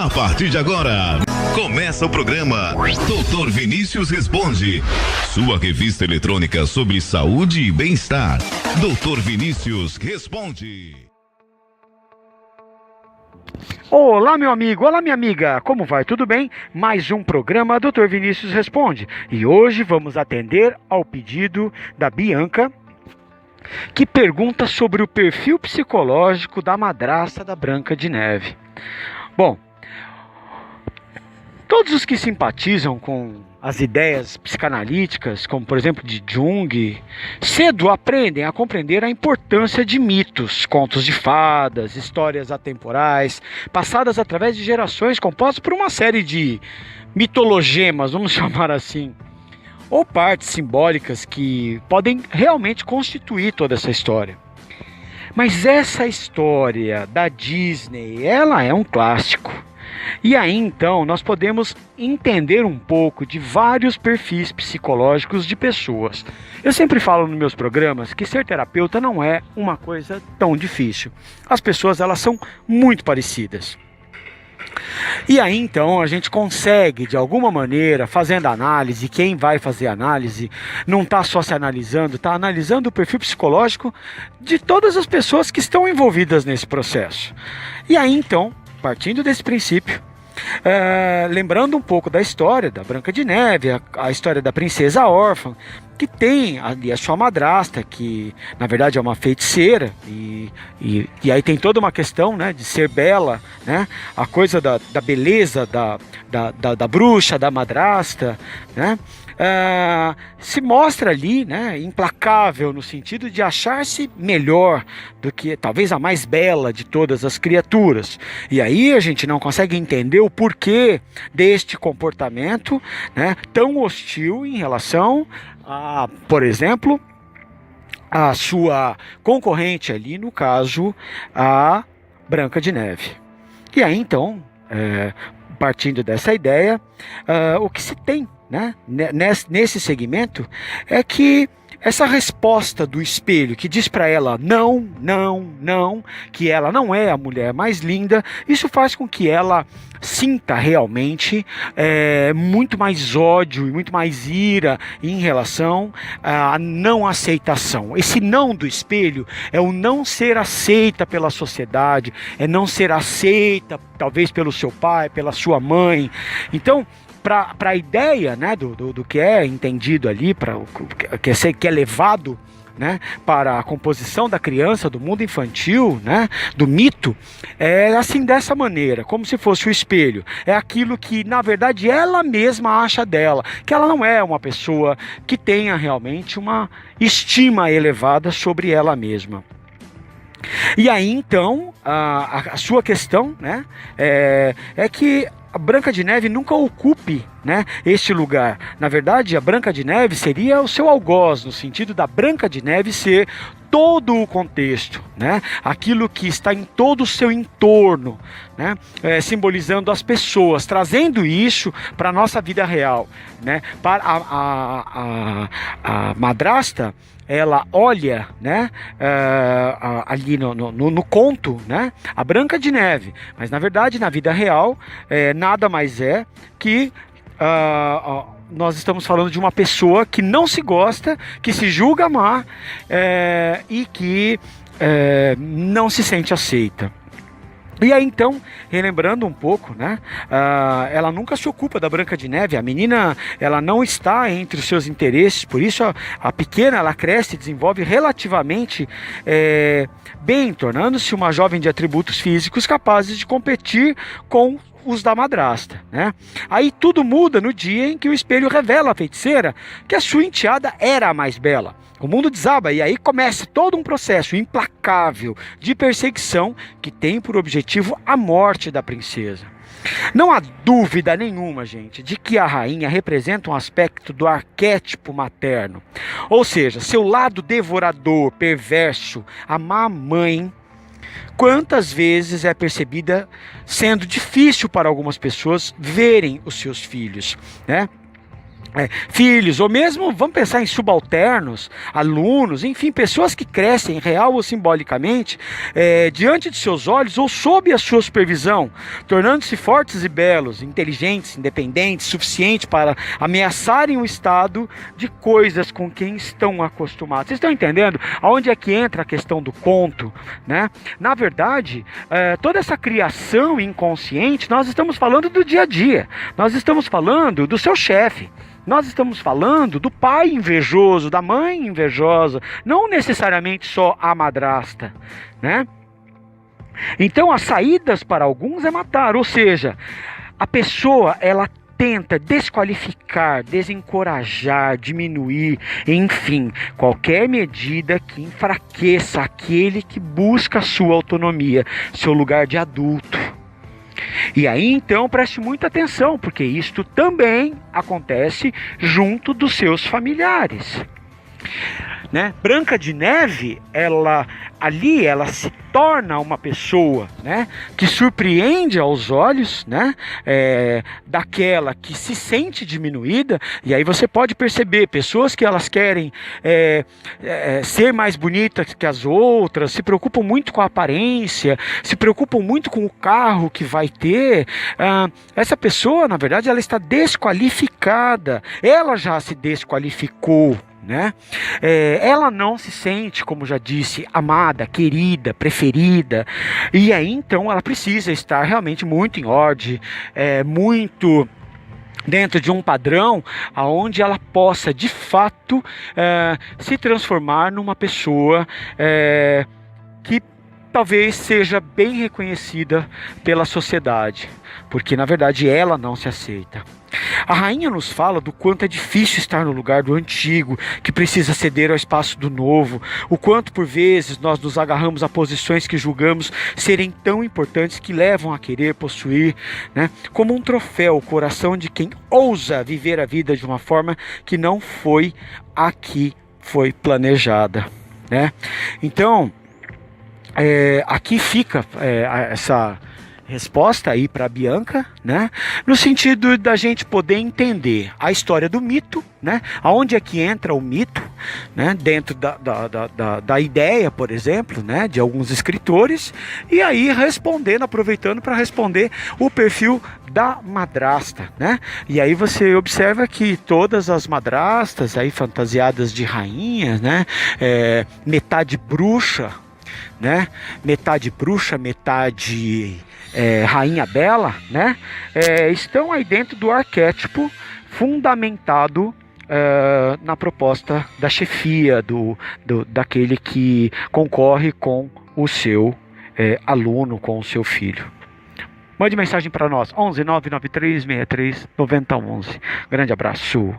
A partir de agora, começa o programa Dr. Vinícius Responde, sua revista eletrônica sobre saúde e bem-estar. Dr. Vinícius Responde. Olá, meu amigo, olá, minha amiga, como vai? Tudo bem? Mais um programa Dr. Vinícius Responde. E hoje vamos atender ao pedido da Bianca, que pergunta sobre o perfil psicológico da madrasta da Branca de Neve. Bom, todos os que simpatizam com as ideias psicanalíticas, como por exemplo de Jung, cedo aprendem a compreender a importância de mitos, contos de fadas, histórias atemporais, passadas através de gerações, compostas por uma série de mitologemas, vamos chamar assim, ou partes simbólicas que podem realmente constituir toda essa história. Mas essa história da Disney, ela é um clássico. E aí então nós podemos entender um pouco de vários perfis psicológicos de pessoas. Eu sempre falo nos meus programas que ser terapeuta não é uma coisa tão difícil. As pessoas, elas são muito parecidas. E aí então a gente consegue, de alguma maneira, fazendo análise, quem vai fazer análise não está só se analisando, está analisando o perfil psicológico de todas as pessoas que estão envolvidas nesse processo. E aí então, partindo desse princípio, lembrando um pouco da história da Branca de Neve, a história da princesa órfã, que tem ali a sua madrasta, que na verdade é uma feiticeira, e aí tem toda uma questão, né, de ser bela, né, a coisa da beleza da bruxa, da madrasta, né, se mostra ali, né, implacável no sentido de achar-se melhor do que talvez a mais bela de todas as criaturas. E aí a gente não consegue entender o porquê deste comportamento, né, tão hostil em relação a, por exemplo, a sua concorrente ali, no caso, a Branca de Neve. E aí então, partindo dessa ideia, o que se tem, né, nesse segmento é que essa resposta do espelho que diz para ela não, não, não, que ela não é a mulher mais linda, isso faz com que ela sinta realmente muito mais ódio e muito mais ira em relação à não aceitação. Esse não do espelho é o não ser aceita pela sociedade, é não ser aceita talvez pelo seu pai, pela sua mãe. Então, para a ideia, né, do que é entendido ali, para o que é levado, né, para a composição da criança, do mundo infantil, né, do mito, é assim, dessa maneira, como se fosse o espelho. É aquilo que, na verdade, ela mesma acha dela, que ela não é uma pessoa que tenha realmente uma estima elevada sobre ela mesma. E aí, então, a sua questão, né, é que a Branca de Neve nunca ocupe, né, este lugar. Na verdade, a Branca de Neve seria o seu algoz, no sentido da Branca de Neve ser todo o contexto, né, aquilo que está em todo o seu entorno, né, simbolizando as pessoas, trazendo isso para a nossa vida real, né, para a madrasta. Ela olha, né, ali no conto, né, a Branca de Neve, mas na verdade na vida real nada mais é que nós estamos falando de uma pessoa que não se gosta, que se julga má e que não se sente aceita. E aí então, relembrando um pouco, né, ela nunca se ocupa da Branca de Neve, a menina, ela não está entre os seus interesses, por isso a pequena, ela cresce e desenvolve relativamente bem, tornando-se uma jovem de atributos físicos capazes de competir com os da madrasta, né? Aí tudo muda no dia em que o espelho revela à feiticeira que a sua enteada era a mais bela. O mundo desaba e aí começa todo um processo implacável de perseguição que tem por objetivo a morte da princesa. Não há dúvida nenhuma, gente, de que a rainha representa um aspecto do arquétipo materno. Ou seja, seu lado devorador, perverso, a má mãe, quantas vezes é percebida sendo difícil para algumas pessoas verem os seus filhos, né? filhos, ou mesmo, vamos pensar em subalternos, alunos, enfim, pessoas que crescem, real ou simbolicamente, diante de seus olhos ou sob a sua supervisão, tornando-se fortes e belos, inteligentes, independentes, suficientes para ameaçarem o estado de coisas com quem estão acostumados. Vocês estão entendendo aonde é que entra a questão do conto, né? Na verdade, toda essa criação inconsciente, nós estamos falando do dia a dia, nós estamos falando do seu chefe, nós estamos falando do pai invejoso, da mãe invejosa, não necessariamente só a madrasta, né? Então, as saídas para alguns é matar, ou seja, a pessoa, ela tenta desqualificar, desencorajar, diminuir, enfim, qualquer medida que enfraqueça aquele que busca a sua autonomia, seu lugar de adulto. E aí então preste muita atenção, porque isto também acontece junto dos seus familiares, né? Branca de Neve, ela se torna uma pessoa, né, que surpreende aos olhos, né, daquela que se sente diminuída. E aí você pode perceber pessoas que elas querem ser mais bonitas que as outras, se preocupam muito com a aparência, se preocupam muito com o carro que vai ter. Essa pessoa, na verdade, ela está desqualificada, ela já se desqualificou, né? Ela não se sente, como já disse, amada, querida, preferida, e aí então ela precisa estar realmente muito em ordem, muito dentro de um padrão onde ela possa de fato se transformar numa pessoa que talvez seja bem reconhecida pela sociedade, porque na verdade ela não se aceita. A rainha nos fala do quanto é difícil estar no lugar do antigo, que precisa ceder ao espaço do novo, o quanto por vezes nós nos agarramos a posições que julgamos serem tão importantes que levam a querer possuir, né, como um troféu, o coração de quem ousa viver a vida de uma forma que não foi a que foi planejada, né? Então, aqui fica essa resposta aí para a Bianca, né? No sentido da gente poder entender a história do mito, né? Aonde é que entra o mito, né? Dentro da ideia, por exemplo, né? De alguns escritores, e aí aproveitando para responder o perfil da madrasta, né? E aí você observa que todas as madrastas aí fantasiadas de rainhas, né? Metade bruxa, né? Metade bruxa, metade rainha bela, né? Estão aí dentro do arquétipo fundamentado na proposta da chefia, daquele que concorre com o seu aluno, com o seu filho. Mande mensagem para nós, 11 993 63 90 11. Grande abraço.